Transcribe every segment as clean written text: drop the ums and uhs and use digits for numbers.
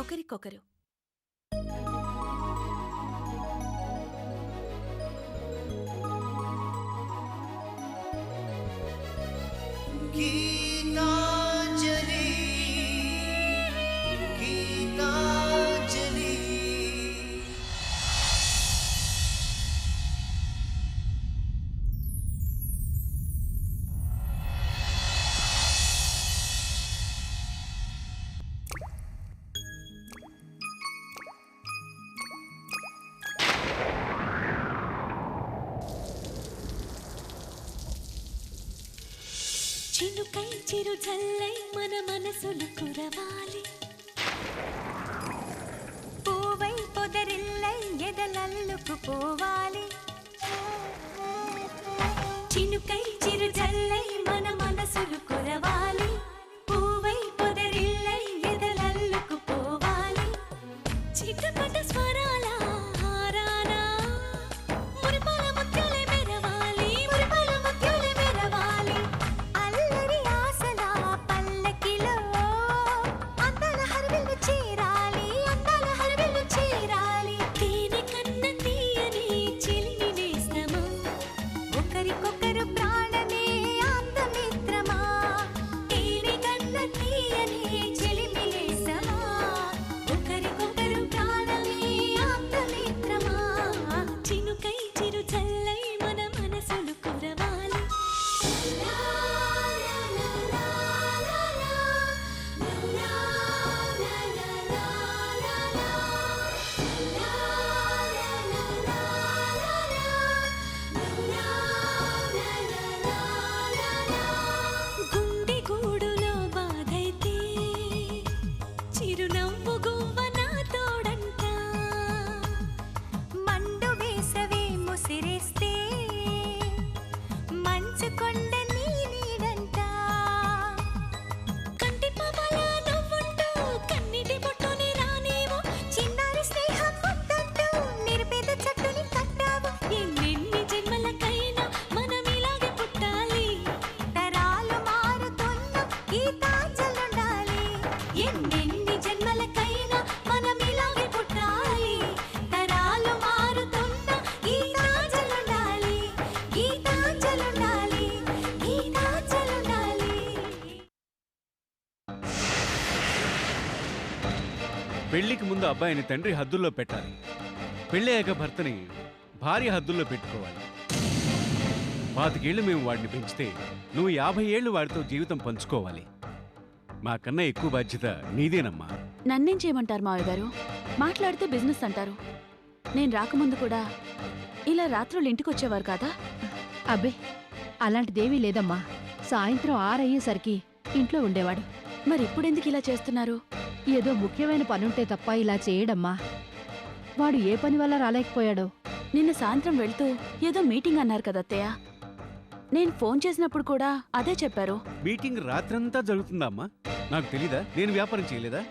ఒకరికొకరు. చినుకై చిరు జల్లై మన మనసులు కురవాలి, పూవై పొదరిల్లై ఎదలల్లుకు పోవాలి. చినుకై చిరు జల్లై మన మనసులు కురవాలి, పూవై పొదరిల్లై ఎదలల్లుకు పోవాలి. చిటపట స్వరాల హారానా మురిపాల ముత్యాలే మెరవాలి, మురిపాల ముత్యాలే మెరవాలి. అల్లరి ఆశల పల్లకిలో అందాల హరివిల్లు చేరాలి, అందాల హరివిల్లు చేరాలి. తేనె కన్న తీయని చిలిమి నేస్తమా, ఒకరికొకరు ప్రాణమే అందమిత్రమా. తేనె కన్న తీయని చిలిమి నేస్తమా, ఒకరికొకరు ప్రాణమే అందమిత్రమా. చినుకై చిరు చల్లై మన మనసులు కురవాలి. గుండె గూడులో బాధైతే చిరునవ్వు గువ్వ నా తోడంట, మండు వేసవి ముసిరేస్తే మంచు కొండ నీ నీడంట. కంటి పాపలా నవ్వుంటూ కన్నిటి బొట్టుని రానేమో, చిన్నారి స్నేహం పొద్దంటూ నిరుపేద చెట్టుని కట్టావు. ఎన్నెన్ని జన్మలకైనా మనం ఇలాగే పుట్టాలి, తరాలు మారుతున్న గీతాంజలుండాలి. ఎన్నెన్ని జన్మలకైనా మనం ఇలాగే పుట్టాలి, తరాలు మారుతున్న గీతాంజలుండాలి, గీతాంజలుండాలి, గీతాంజలుండాలి. పెళ్లికి ముందు అబ్బాయిని తండ్రి హద్దుల్లో పెట్టాలి, పెళ్ళయ్యాక భర్తని భార్య హద్దుల్లో పెట్టుకోవాలి. 25 ఏళ్ళు మేము వాడిని పెంచితే నువ్వు 50 ఏళ్ళు వాడితో జీవితం పంచుకోవాలి. మాకన్నా ఎక్కువ బాధ్యత నీదేనమ్మా. నన్నేం చేయమంటారు మావయ్య గారు? మాట్లాడితే బిజినెస్ అంటారు. నేను రాకముందు కూడా ఇలా రాత్రులు ఇంటికి వచ్చేవారు కాదా? అబ్బే అలాంటిదేమీ లేదమ్మా. సాయంత్రం 6 అయ్యేసరికి ఇంట్లో ఉండేవాడు. మరి ఇప్పుడెందుకు ఇలా చేస్తున్నారు? ఏదో ముఖ్యమైన పనుంటే తప్ప ఇలా చేయడమ్మా. వాడు ఏ పని వల్ల రాలేకపోయాడో. నిన్న సాయంత్రం వెళ్తూ ఏదో మీటింగ్ అన్నారు కదా అత్తయ్య. నేను ఫోన్ చేసినప్పుడు కూడా అదే చెప్పారు. మీటింగ్ రాత్రంతా జరుగుతుందా అమ్మా? నాకు తెలీదా? నేను వ్యాపారం చేయలేదా?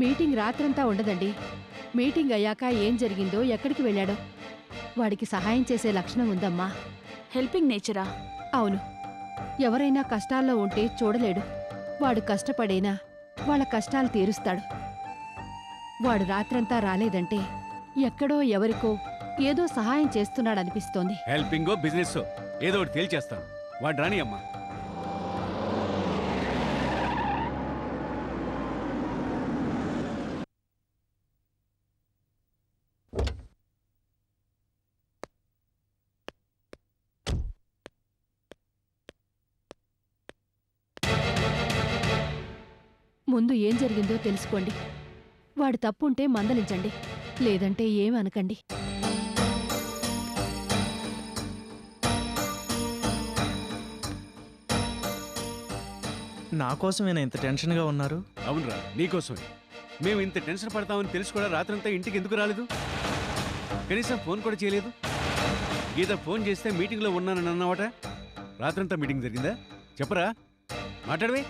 మీటింగ్ రాత్రంతా ఉండదండి. మీటింగ్ అయ్యాక ఏం జరిగిందో, ఎక్కడికి వెళ్ళాడో వాడికి సహాయం చేసే లక్షణం ఉందమ్మా. హెల్పింగ్ నేచరా? అవును. ఎవరైనా కష్టాల్లో ఉంటే చూడలేడు. వాడు కష్టపడైనా వాళ్ళ కష్టాలు తీరుస్తాడు. వాడు రాత్రంతా రాలేదంటే ఎక్కడో ఎవరికో ఏదో సహాయం చేస్తున్నాడనిపిస్తోంది. హెల్పింగో బిజినెస్సో ఏదో ఒకటి తేల్చేస్తాను. వాడు రాని అమ్మా. ముందు ఏం జరిగిందో తెలుసుకోండి. వాడు తప్పుంటే మందలించండి, లేదంటే ఏమనకండి. నా కోసమేనా ఇంత టెన్షన్గా ఉన్నారు? అవునరా, నీకోసమే. మేము ఇంత టెన్షన్ పడతామని తెలిసి కూడా రాత్రంతా ఇంటికి ఎందుకు రాలేదు? కనీసం ఫోన్ కూడా చేయలేదు. గీత ఫోన్ చేస్తే మీటింగ్లో ఉన్నానని అన్నావట. రాత్రంతా మీటింగ్ జరిగిందా? చెప్పరా, మాట్లాడవే.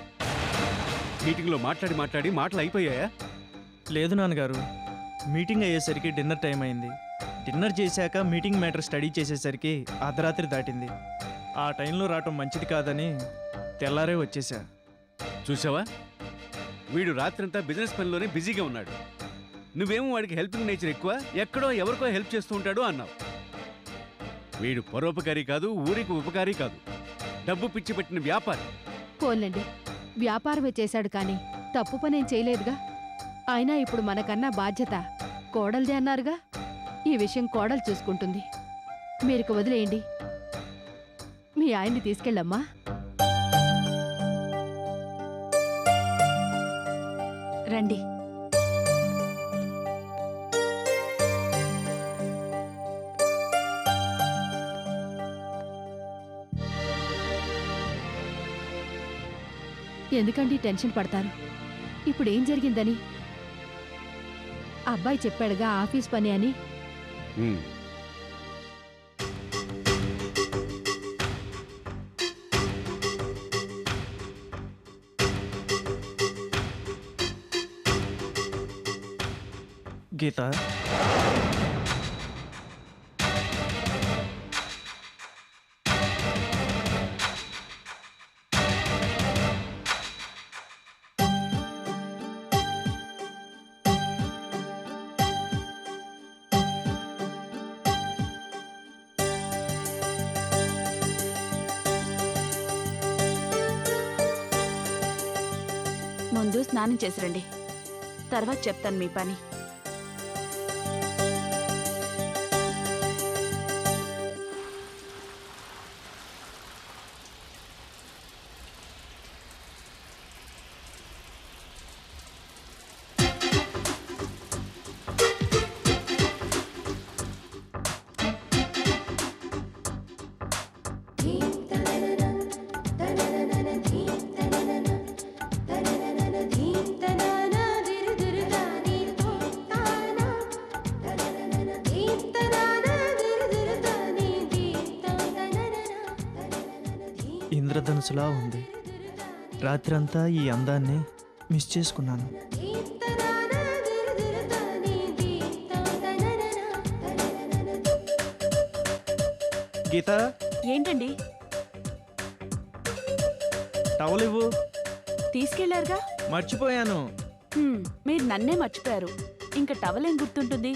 మీటింగ్లో మాట్లాడి మాట్లాడి మాటలు అయిపోయాయా? లేదు నాన్నగారు, మీటింగ్ అయ్యేసరికి డిన్నర్ టైం అయింది. డిన్నర్ చేశాక మీటింగ్ మ్యాటర్ స్టడీ చేసేసరికి అర్ధరాత్రి దాటింది. ఆ టైంలో రావటం మంచిది కాదని తెల్లారే వచ్చేసా. చూసావా, వీడు రాత్రంతా బిజినెస్ పనిలోనే బిజీగా ఉన్నాడు. నువ్వేమో వాడికి హెల్పింగ్ నేచర్ ఎక్కువ, ఎక్కడో ఎవరికో హెల్ప్ చేస్తూ ఉంటాడు అన్నావు. వీడు పరోపకారి కాదు, ఊరికి ఉపకారి కాదు, డబ్బు పిచ్చి పెట్టిన వ్యాపారి. పోన్లండి, వ్యాపారమే చేశాడు కానీ తప్పు పనేం చేయలేదుగా. అయినా ఇప్పుడు మనకన్నా బాధ్యత కోడలిదే అన్నారుగా. ఈ విషయం కోడలు చూసుకుంటుంది. మీరుకు వదిలేయండి. మీ ఆయన్ని తీసుకెళ్ళమ్మా. రండి. ఎందుకండి టెన్షన్ పడతారు? ఇప్పుడు ఏం జరిగిందని? అబ్బాయి చెప్పాడుగా ఆఫీస్ పని అని. ఉమ్, గీత, ముందు స్నానం చేసి రండి, తర్వాత చెప్తాను మీ పని. ఇంద్రధనుసులా ఉంది. రాత్రంతా ఈ అందాన్ని మిస్ చేసుకున్నాను. గీత, ఏంటండి? టవల్ ఇవ్వు. తీసుకెళ్లారుగా. మర్చిపోయాను. మీరు నన్నే మర్చిపోయారు. ఇంకా టవల్ ఏం గుర్తుంటుంది?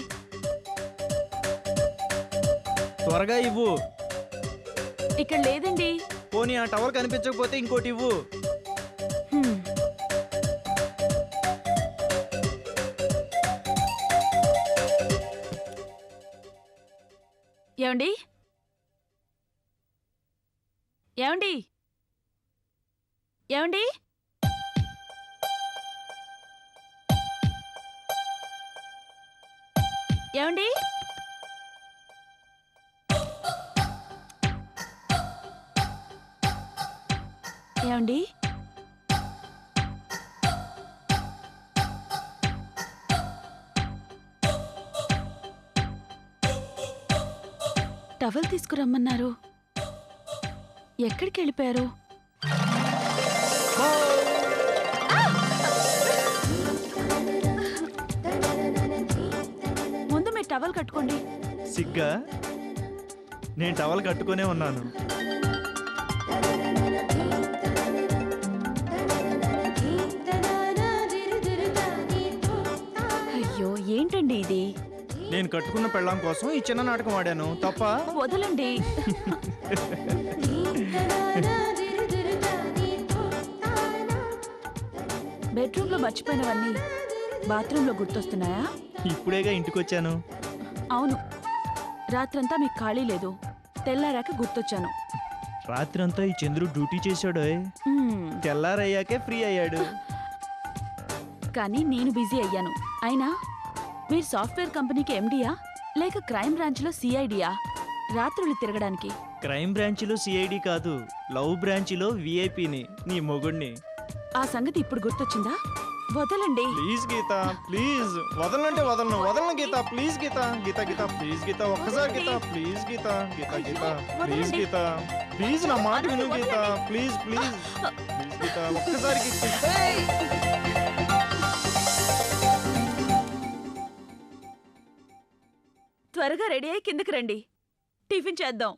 త్వరగా ఇవ్వు. ఇక్కడ లేదండి. పోనీ ఆ టవల్ కనిపించకపోతే ఇంకోటి ఇవ్వు. హ్మ్. ఏమండి? ఏమండి? ఏమండి? ఏమండి? ఏమండి? టవల్ తీసుకురమ్మన్నారు. ఎక్కడికి వెళ్ళిపోయారు? ముందు మీరు టవల్ కట్టుకోండి. సిగ్గా? నేను టవల్ కట్టుకునే ఉన్నాను. అయ్యో, ఏంటండి ఇది? నేను కట్టుకున్న పెళ్ళాం కోసం ఈ చిన్న నాటకం ఆడాను. తప్ప? వదలండి. బెడ్రూమ్లో మర్చిపోయినవన్నీ బాత్రూంలో గుర్తొస్తున్నాయా? ఇప్పుడేగా ఇంటికొచ్చాను. అవును, రాత్రంతా మీకు ఖాళీ లేదు. తెల్లారాక గుర్తొచ్చాను. రాత్రంతా ఈ చంద్రుడు డ్యూటీ చేశాడు. మ్మ్. తెల్లారయ్యాకే ఫ్రీ అయ్యాడు. కానీ నేను బిజీ అయ్యాను. అయినా మీరు సాఫ్ట్వేర్ కంపెనీకి ఎండియా లేక క్రైమ్ బ్రాంచ్లో సిఐడియా రాత్రులు తిరగడానికి? క్రైమ్ బ్రాంచ్లో సిఐడి కాదు, లవ్ బ్రాంచ్లో విఐపిని, నీ మొగుడిని. ఆ సంగతి ఇప్పుడు గుర్తొచ్చిందా? వదలండి. Please Geetha, please. వదలంటే వదలను. వదలను గీత, ప్లీజ్ గీత. గీత గీత ప్లీజ్ గీత, ఒక్కసారి Geetha, please Geetha. Geetha Geetha please Geetha, please నా మాట విను Geetha, please please please Geetha, ఒక్కసారి గీత. త్వరగా రెడీ అయ్యి కిందకి రండి, టిఫిన్ చేద్దాం.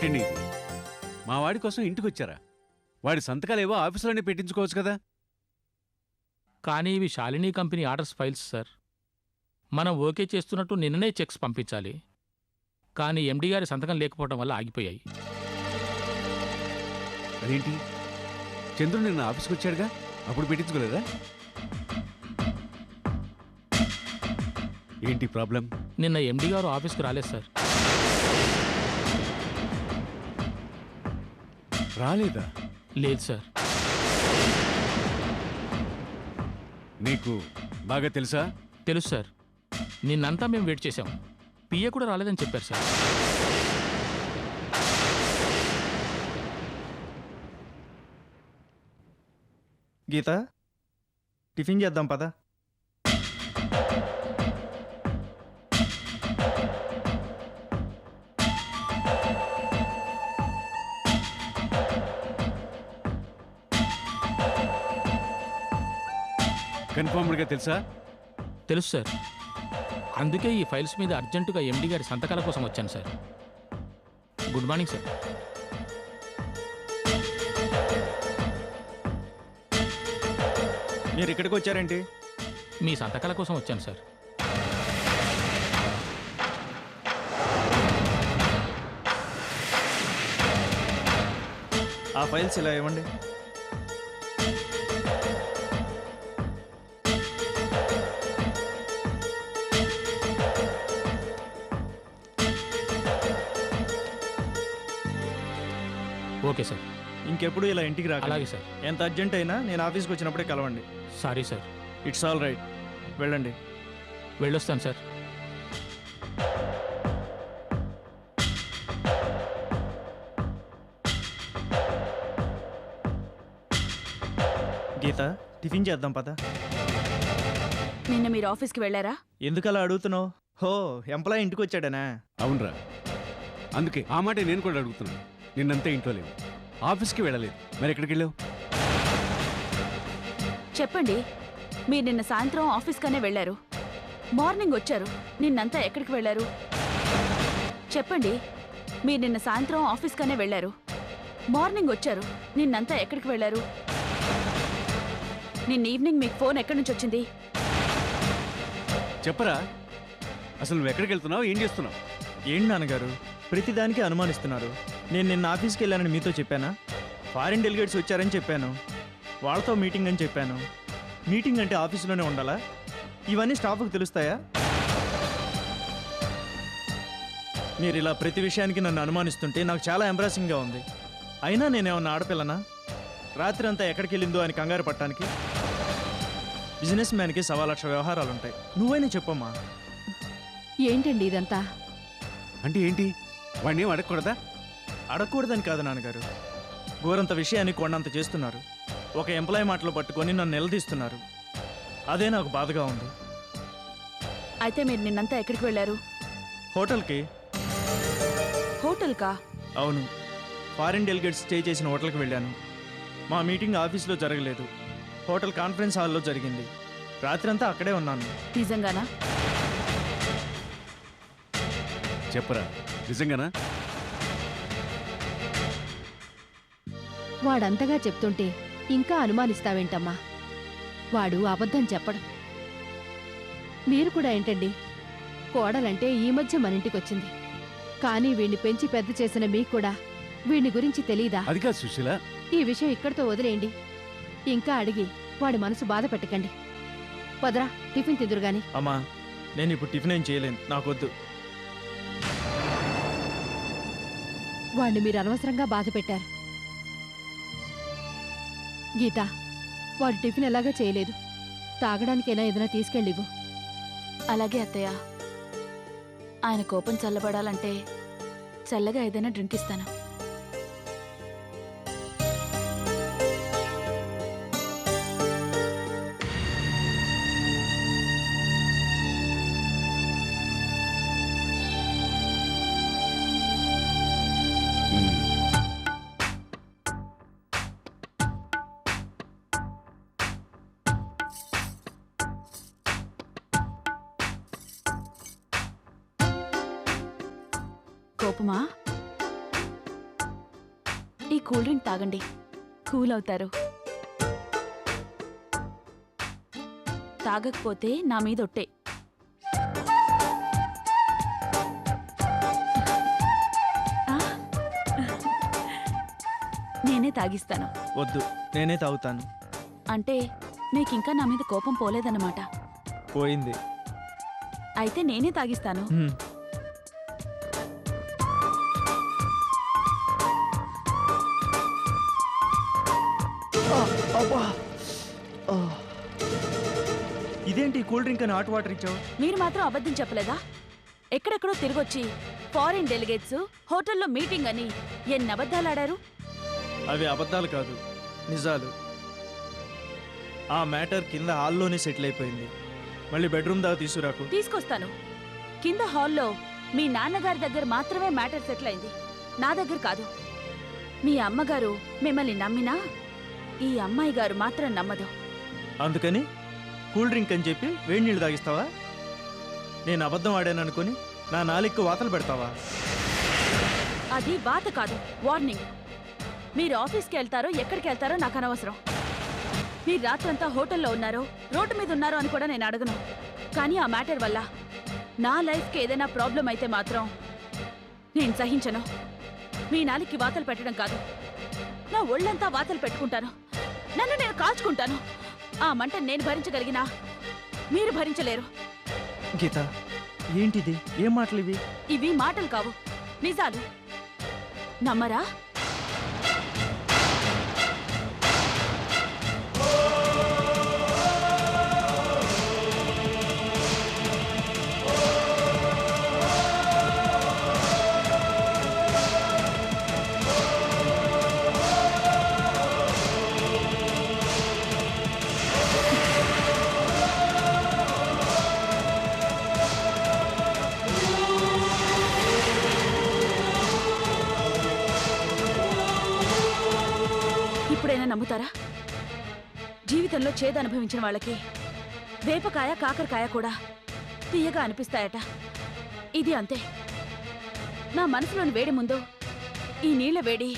ఏమిటండి ఇది? మా వాడి కోసం ఇంటికి వచ్చారా? వాడి సంతకాలు ఏవో ఆఫీసులోనే పెట్టించుకోవచ్చు కదా. కానీ ఇవి Shalini company orders files sir. మనం ఓకే చేస్తున్నట్టు నిన్ననే చెక్స్ పంపించాలి. కానీ ఎండి గారి సంతకం లేకపోవడం వల్ల ఆగిపోయాయి. అదేంటి, చంద్రుడు నిన్న ఆఫీస్కి వచ్చాడుగా, అప్పుడు పెట్టించుకోలేదా? ఏంటి ప్రాబ్లం? నిన్న ఎండి గారు ఆఫీస్కి రాలేదు సార్. రాలేదా? లేదు సార్. నీకు బాగా తెలుసా? తెలుసు సార్. నిన్నంతా మేము వెయిట్ చేశాం. పిఏ కూడా రాలేదని చెప్పారు సార్. గీత, టిఫిన్ చేద్దాం పదా. కన్ఫర్మ్డ్గా తెలుసా? తెలుసు సార్. అందుకే ఈ ఫైల్స్ మీద అర్జెంటుగా ఎండి గారి సంతకాల కోసం వచ్చాను సార్. Good morning sir. మీరు ఇక్కడికి వచ్చారేంటి? మీ సంతకాల కోసం వచ్చాను సార్. ఆ ఫైల్స్ ఇలా ఇవ్వండి. Okay sir. ఇంకెప్పుడు ఇలా ఇంటికి రాక. అలాగే సార్. ఎంత అర్జెంట్ అయినా నేను ఆఫీస్కి వచ్చినప్పుడే కలవండి. Sorry sir. It's all right. వెళ్ళండి. వెళ్ళొస్తాను సార్. గీత, టిఫిన్ చేద్దాం పదా. నిన్న మీరు ఆఫీస్కి వెళ్ళారా? ఎందుకు అలా అడుగుతున్నావు? హో, ఎంప్లాయ్ ఇంటికి వచ్చాడనా? అవునరా, అందుకే ఆ మాట నేను కూడా అడుగుతున్నాను. నిన్నంతా ఇంట్లో లేవు, ఆఫీస్కి వెళ్ళలేదు, మరి ఎక్కడికి వెళ్ళావు? చెప్పండి. మీరు నిన్న సాయంత్రం ఆఫీస్కనే వెళ్ళారు, మార్నింగ్ వచ్చారు. నిన్నంతా ఎక్కడికి వెళ్ళారు? చెప్పండి. మీరు నిన్న సాయంత్రం ఆఫీస్కనే వెళ్ళారు, మార్నింగ్ వచ్చారు. నిన్నంతా ఎక్కడికి వెళ్ళారు? నిన్న ఈవినింగ్ మీకు ఫోన్ ఎక్కడి నుంచి వచ్చింది? చెప్పరా, అసలు నువ్వు ఎక్కడికి వెళ్తున్నావు, ఏం చేస్తున్నావు? ఏంటి నాన్నగారు ప్రతిదానికి అనుమానిస్తున్నారు? నేను నిన్న ఆఫీస్కి వెళ్ళానని మీతో చెప్పానా? ఫారిన్ డెలిగేట్స్ వచ్చారని చెప్పాను, వాళ్ళతో మీటింగ్ అని చెప్పాను. మీటింగ్ అంటే ఆఫీసులోనే ఉండాలా? ఇవన్నీ స్టాఫ్కి తెలుస్తాయా? మీరు ఇలా ప్రతి విషయానికి నన్ను అనుమానిస్తుంటే నాకు చాలా ఎంబ్రాసింగ్గా ఉంది. అయినా నేనేమన్నా ఆడపిల్లనా? రాత్రి అంతా ఎక్కడికి వెళ్ళిందో అని కంగారు పట్టడానికి? బిజినెస్ మ్యాన్కి 1,00,000 వ్యవహారాలు ఉంటాయి. నువ్వైనా చెప్పమ్మా. ఏంటండి ఇదంతా? అంటే ఏంటి, వాడిని ఏం అడగకూడదా? అడగకూడదని కాదు నాన్నగారు, ఘోరంత విషయాన్ని కొండంత చేస్తున్నారు. ఒక ఎంప్లాయ్ మాటలు పట్టుకొని నన్ను నిలదీస్తున్నారు. అదే నాకు బాధగా ఉంది. అయితే మీరు నిన్నంతా ఎక్కడికి వెళ్ళారు? హోటల్కి. హోటల్కా? అవును, ఫారిన్ డెలిగేట్స్ స్టే చేసిన హోటల్కి వెళ్ళాను. మా మీటింగ్ ఆఫీస్లో జరగలేదు, హోటల్ కాన్ఫరెన్స్ హాల్లో జరిగింది. రాత్రంతా అక్కడే ఉన్నాను. నిజంగానా? చెప్పరా, నిజంగానా? వాడంతగా చెప్తుంటే ఇంకా అనుమానిస్తావేంటమ్మా? వాడు అబద్ధం చెప్పడం. మీరు కూడా ఏంటండి, కోడలంటే ఈ మధ్య మన ఇంటికొచ్చింది, కానీ వీణ్ణి పెంచి పెద్ద చేసిన మీకు కూడా వీణ్ణి గురించి తెలీదా? అది కాదు సుశీల. ఈ విషయం ఇక్కడితో వదిలేయండి. ఇంకా అడిగి వాడి మనసు బాధ పెట్టకండి. వదరా, టిఫిన్ తిదురుగాని. అమ్మా, నేను ఇప్పుడు టిఫిన్ ఏం చేయలేను, నాకొద్దు. వాణ్ణి మీరు అనవసరంగా బాధ పెట్టారు. గీత, వాడు టిఫిన్ ఎలాగా చేయలేదు, తాగడానికైనా ఏదైనా తీసుకెళ్ళివు. అలాగే అత్తయ్య. ఆయన కోపం చల్లబడాలంటే చల్లగా ఏదైనా డ్రింక్ ఇస్తాను. కోపమా? ఈ కూల్ డ్రింక్ తాగండి, కూల్ అవుతారు. తాగకపోతే నా మీద ఒట్టే. ఆ? నేనే తాగిస్తాను. వద్దు, నేనే తాగుతాను. అంటే నీకింకా నా మీద కోపం పోలేదన్నమాట. పోయింది. అయితే నేనే తాగిస్తాను. అబ్బా! ఇదేంటి కూల్ డ్రింక్ అని హాట్ వాటర్ ఇచ్చావు? మీరు మాత్రం అబద్ధం చెప్పలేదా? ఎక్కడెక్కడో తిరిగొచ్చి ఫారిన్ డెలిగేట్స్ హోటల్లో మీటింగ్ అని ఎన్ని అబద్ధాలాడారు. అవి అబద్ధాలు కాదు, నిజాలు. ఆ మ్యాటర్ కింద హాల్లోనే సెటిల్ అయిపోయింది. మళ్ళీ బెడ్రూమ్ దాకా తీసుకురాకు. తీసుకొస్తాను. కింద హాల్లో మీ నాన్నగారి దగ్గర మాత్రమే మ్యాటర్ సెటిల్ అయింది, నా దగ్గర కాదు. మీ అమ్మగారు మిమ్మల్ని నమ్మినా ఈ అమ్మాయి గారు మాత్రం నమ్మదు. అందుకని కూల్ డ్రింక్ అని చెప్పి వేడి నీళ్ళు తాగిస్తావా? నేను అబద్ధం ఆడాను అనుకుని నా నాలిక్కు వాతలు పెడతావా? అది వాత కాదు, వార్నింగ్. మీరు ఆఫీస్కి వెళ్తారో ఎక్కడికి వెళ్తారో నాకు అనవసరం. మీరు రాత్రంతా హోటల్లో ఉన్నారో రోడ్డు మీద ఉన్నారో అని కూడా నేను అడగను. కానీ ఆ మ్యాటర్ వల్ల నా లైఫ్కి ఏదైనా ప్రాబ్లం అయితే మాత్రం నేను సహించను. మీ నాలికి వాతలు పెట్టడం కాదు, నా ఒళ్ళంతా వాతలు పెట్టుకుంటాను. నన్ను నేను కాల్చుకుంటాను. ఆ మంట నేను భరించగలిగినా మీరు భరించలేరు. గీత, ఏంటిది? ఏం మాటలు ఇవి? ఇవి మాటలు కావు, నిజాలు. నమ్మరా? ఇప్పుడైనా నమ్ముతారా? జీవితంలో చేదు అనుభవించిన వాళ్ళకి వేపకాయ కాకరకాయ కూడా తీయగా అనిపిస్తాయట. ఇది అంతే. నా మనసులోని వేడి ముందు ఈ నీళ్ల వేడి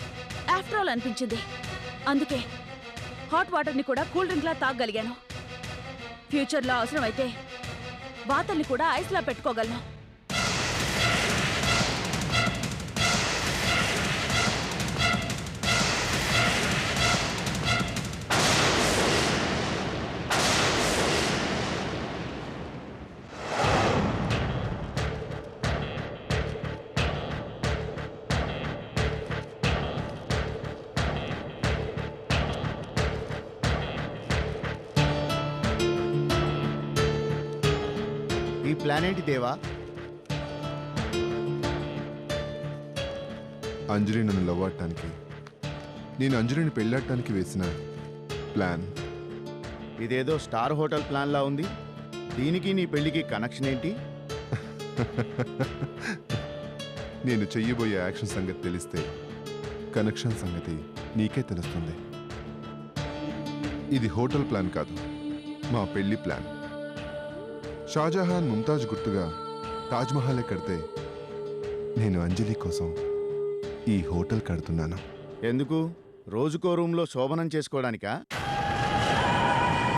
ఆఫ్టర్ ఆల్ అనిపించింది. అందుకే హాట్ వాటర్ని కూడా కూల్ డ్రింక్లా తాగగలిగాను. ఫ్యూచర్లో అవసరమైతే వాతల్ని కూడా ఐస్లా పెట్టుకోగలను. ఈ ప్లాన్ ఏంటి దేవా? అంజలి నన్ను లవ్ ఆడటానికి, నేను అంజలిని పెళ్ళాడటానికి వేసిన ప్లాన్. ఇదేదో స్టార్ హోటల్ ప్లాన్లా ఉంది. దీనికి నీ పెళ్లికి కనెక్షన్ ఏంటి? నేను చెయ్యబోయే యాక్షన్ సంగతి తెలిస్తే కనెక్షన్ సంగతి నీకే తెలుస్తుంది. ఇది హోటల్ ప్లాన్ కాదు, మా పెళ్లి ప్లాన్. షాజహాన్ ముంతాజ్ గుర్తుగా తాజ్మహలే కడితే నేను అంజలి కోసం ఈ హోటల్ కడుతున్నాను. ఎందుకు? రోజుకో రూమ్లో శోభనం చేసుకోవడానికా?